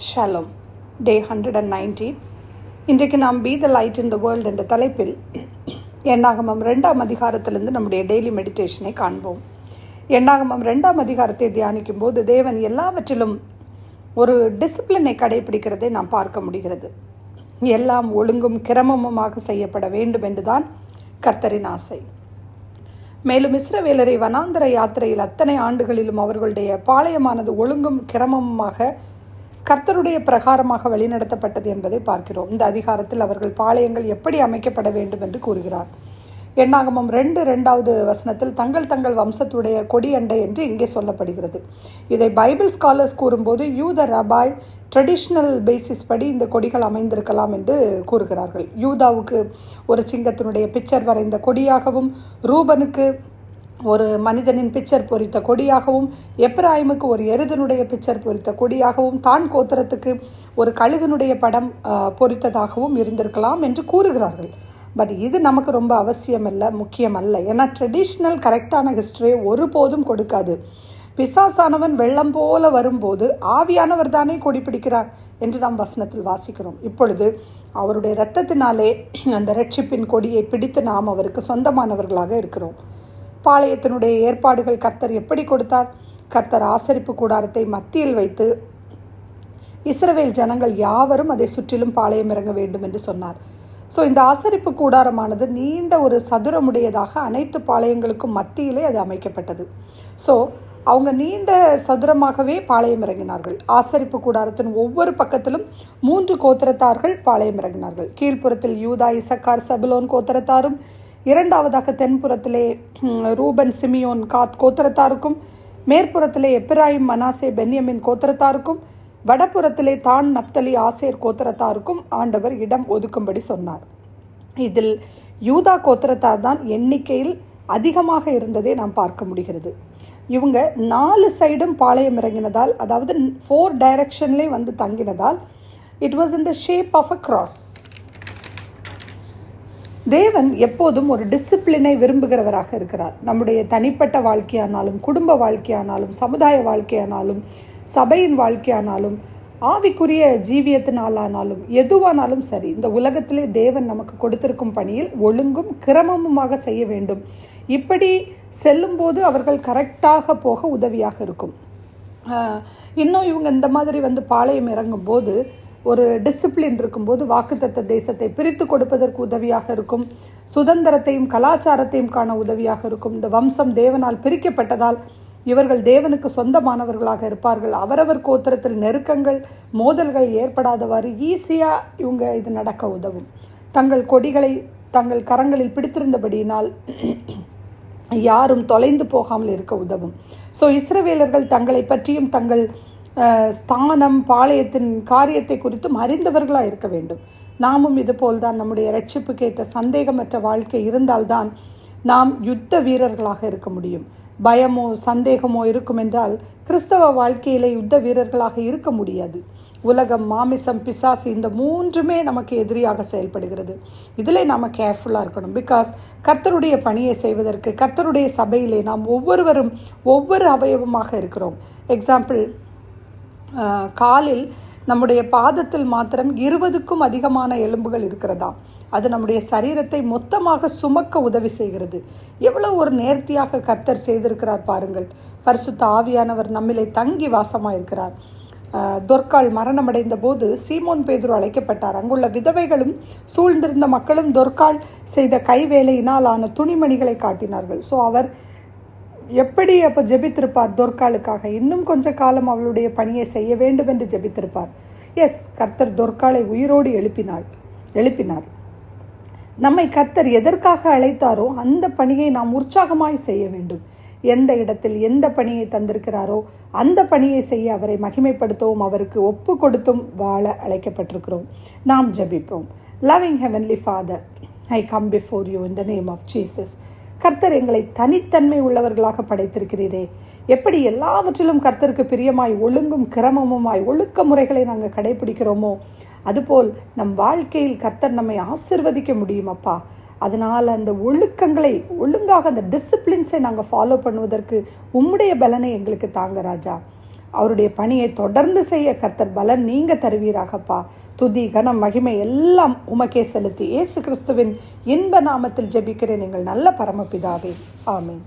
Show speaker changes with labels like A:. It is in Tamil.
A: ஷாலோம். டே 119. இன்றைக்கு நாம் be the light in the world என்ற தலைப்பில் எண்ணாகமம் 2ஆம் அதிகாரத்திலிருந்து நம்முடைய டெய்லி மெடிடேஷனை காண்போம். எண்ணாகமம் 2ஆம் அதிகாரத்தை தியானிக்கும் போது தேவன் எல்லாவற்றிலும் ஒரு டிசிப்ளினை கடைபிடிக்கிறதை நாம் பார்க்க முடிகிறது. எல்லாம் ஒழுங்கும் கிரமமுமாக செய்யப்பட வேண்டும் என்றுதான் கர்த்தரின் ஆசை. மேலும் இஸ்ரவேலரை வனாந்தர யாத்திரையில் அத்தனை ஆண்டுகளிலும் அவர்களுடைய பாளையமானது ஒழுங்கும் கிரமமுமாக கர்த்தருடைய பிரகாரமாக வழிநடத்தப்பட்டது என்பதை பார்க்கிறோம். இந்த அதிகாரத்தில் அவர்கள் பாளையங்கள் எப்படி அமைக்கப்பட வேண்டும் என்று கூறுகிறார். எண்ணாகமம் 2:2 வசனத்தில் தங்கள் தங்கள் வம்சத்துடைய கொடி அண்டை என்று இங்கே சொல்லப்படுகிறது. இதை பைபிள் ஸ்காலர்ஸ் கூறும்போது யூத ரபாய் ட்ரெடிஷ்னல் பேசிஸ் படி இந்த கொடிகள் அமைந்திருக்கலாம் என்று கூறுகிறார்கள். யூதாவுக்கு ஒரு சிங்கத்தினுடைய பிக்சர் வரைந்த கொடியாகவும், ரூபனுக்கு ஒரு மனிதனின் பிக்சர் பொறித்த கொடியாகவும், எப்ராயிமுக்கு ஒரு எருதனுடைய பிக்சர் பொறித்த கொடியாகவும், தான் கோத்திரத்துக்கு ஒரு கழுகனுடைய படம் பொறித்ததாகவும் இருந்திருக்கலாம் என்று கூறுகிறார்கள். பட் இது நமக்கு ரொம்ப அவசியமல்ல, முக்கியமல்ல. ஏன்னா ட்ரெடிஷ்னல் கரெக்டான ஹிஸ்டரியை ஒருபோதும் கொடுக்காது. பிசாசானவன் வெள்ளம் போல வரும்போது ஆவியானவர் தானே கொடி பிடிக்கிறார் என்று நாம் வசனத்தில் வாசிக்கிறோம். இப்பொழுது அவருடைய இரத்தத்தினாலே அந்த ரட்சிப்பின் கொடியை பிடித்து நாம் அவருக்கு சொந்தமானவர்களாக இருக்கிறோம். பாளையத்தினுடைய ஏற்பாடுகள் கர்த்தர் எப்படி கொடுத்தார்? கர்த்தர் ஆசரிப்பு கூடாரத்தை மத்தியில் வைத்து இஸ்ரவேல் ஜனங்கள் யாவரும் அதை சுற்றிலும் பாளையம் இறங்க வேண்டும் என்று சொன்னார். ஸோ இந்த ஆசரிப்பு கூடாரமானது நீண்ட ஒரு சதுரமுடையதாக அனைத்து பாளையங்களுக்கும் மத்தியிலே அது அமைக்கப்பட்டது. ஸோ அவங்க நீண்ட சதுரமாகவே பாளையம் இறங்கினார்கள். ஆசரிப்பு கூடாரத்தின் ஒவ்வொரு பக்கத்திலும் 3 கோத்திரத்தார்கள் பாளையம் இறங்கினார்கள். கீழ்ப்புறத்தில் யூதா, இசக்கார், செபுலோன் கோத்திரத்தாரும், இரண்டாவதாக தென்புறத்திலே ரூபன், சிமியோன், காத் கோத்திரத்தாருக்கும், மேற்புறத்திலே எப்ராயிம், மனாசே, பென்யமின் கோத்திரத்தாருக்கும், வடபுறத்திலே தான், நப்தலி, ஆசேர் கோத்திரத்தாருக்கும் ஆண்டவர் இடம் ஒதுக்கும்படி சொன்னார். இதில் யூதா கோத்திரத்தார் தான் எண்ணிக்கையில் அதிகமாக இருந்ததை நாம் பார்க்க முடிகிறது. இவங்க 4 சைடும் பாளையம் இறங்கினதால், அதாவது 4 டைரக்ஷன்லேயே வந்து தங்கினதால், it was in the shape of a cross. தேவன் எப்போதும் ஒரு டிசிப்ளினை விரும்புகிறவராக இருக்கிறார். நம்முடைய தனிப்பட்ட வாழ்க்கையானாலும், குடும்ப வாழ்க்கையானாலும், சமுதாய வாழ்க்கையானாலும், சபையின் வாழ்க்கையானாலும், ஆவிக்குரிய ஜீவியத்தினாலானாலும், எதுவானாலும் சரி, இந்த உலகத்திலே தேவன் நமக்கு கொடுத்திருக்கும் பணியில் ஒழுங்கும் கிரமமுமாக செய்ய வேண்டும். இப்படி செல்லும்போது அவர்கள் கரெக்டாக போக உதவியாக இருக்கும். இன்னும் இவங்க இந்த மாதிரி வந்து பாளையம் இறங்கும்போது ஒரு டிசிப்ளின் இருக்கும்போது வாக்குத்தத்த தேசத்தை பிரித்து கொடுப்பதற்கு உதவியாக இருக்கும். சுதந்திரத்தையும் கலாச்சாரத்தையும் காண உதவியாக இருக்கும். இந்த வம்சம் தேவனால் பிரிக்கப்பட்டதால் இவர்கள் தேவனுக்கு சொந்தமானவர்களாக இருப்பார்கள். அவரவர் கோத்திரத்தில் நெருக்கங்கள், மோதல்கள் ஏற்படாதவாறு ஈஸியாக இவங்க இது நடக்க உதவும். தங்கள் கொடிகளை தங்கள் கரங்களில் பிடித்திருந்தபடியினால் யாரும் தொலைந்து போகாமல் இருக்க உதவும். ஸோ இஸ்ரவேலர்கள் தங்களை பற்றியும் தங்கள் ஸ்தானம், பாளையத்தின் காரியத்தை குறித்தும் அறிந்தவர்களாக இருக்க வேண்டும். நாமும் இதுபோல்தான் நம்முடைய ரட்சிப்புக்கேற்ற சந்தேகமற்ற வாழ்க்கை இருந்தால்தான் நாம் யுத்த வீரர்களாக இருக்க முடியும். பயமோ சந்தேகமோ இருக்கும் என்றால் கிறிஸ்தவ வாழ்க்கையிலே யுத்த வீரர்களாக இருக்க முடியாது. உலகம், மாமிசம், பிசாசு, இந்த 3மே நமக்கு எதிரியாக செயல்படுகிறது. இதில் நாம் கேர்ஃபுல்லாக இருக்கணும். பிகாஸ் கர்த்தருடைய பணியை செய்வதற்கு கர்த்தருடைய சபையிலே நாம் ஒவ்வொருவரும் ஒவ்வொரு அவயவமாக இருக்கிறோம். எக்ஸாம்பிள், காலில் நம்முடைய பாதத்தில் மாத்திரம் 20க்கும் அதிகமான எலும்புகள் இருக்கிறதாம். அது நம்முடைய சரீரத்தை மொத்தமாக சுமக்க உதவி செய்கிறது. எவ்வளோ ஒரு நேர்த்தியாக கர்த்தர் செய்திருக்கிறார் பாருங்கள். பரிசுத்த ஆவியானவர் நம்மிலே தங்கி வாசமாக இருக்கிறார். தொர்க்காள் மரணமடைந்த போது சீமோன் பேதுரு அழைக்கப்பட்டார். அங்குள்ள விதவைகளும் சூழ்ந்திருந்த மக்களும் தொர்க்காள் செய்த கைவேலையினால் ஆன துணிமணிகளை காட்டினார்கள். ஸோ அவர் எப்படி அப்போ ஜெபித்திருப்பார்? தொர்க்காளுக்காக இன்னும் கொஞ்ச காலம் அவளுடைய பணியை செய்ய வேண்டும் என்று ஜெபித்திருப்பார். எஸ், கர்த்தர் தொர்க்காளை உயிரோடு எழுப்பினார். நம்மை கர்த்தர் எதற்காக அழைத்தாரோ அந்த பணியை நாம் உற்சாகமாய் செய்ய வேண்டும். எந்த இடத்தில் எந்த பணியை தந்திருக்கிறாரோ அந்த பணியை செய்ய அவரை மகிமைப்படுத்தவும் அவருக்கு ஒப்பு கொடுத்தும் வாழ அழைக்கப்பட்டிருக்கிறோம். நாம் ஜெபிப்போம். Loving heavenly father, I come before you in the name of Jesus. கர்த்தர் எங்களை தனித்தன்மை உள்ளவர்களாக படைத்திருக்கிறீரே. எப்படி எல்லாவற்றிலும் கர்த்தருக்கு பிரியமாய் ஒழுங்கும் கிரமமுமாய் ஒழுக்க முறைகளை நாங்கள் கடைபிடிக்கிறோமோ அதுபோல் நம் வாழ்க்கையில் கர்த்தர் நம்மை ஆசிர்வதிக்க முடியும் அப்பா. அதனால் அந்த ஒழுக்கங்களை ஒழுங்காக அந்த டிசிப்ளின்ஸை நாங்கள் ஃபாலோ பண்ணுவதற்கு உம்முடைய பலனை எங்களுக்கு தாங்க ராஜா. அவருடைய பணியை தொடர்ந்து செய்ய கர்த்தர் பலன் நீங்க தருவீராகப்பா. துதி கனம் மகிமை எல்லாம் உமக்கே செலுத்தி இயேசு கிறிஸ்துவின் இன்ப நாமத்தில் ஜெபிக்கிறேன் எங்கள் நல்ல பரமபிதாவே. ஆமென்.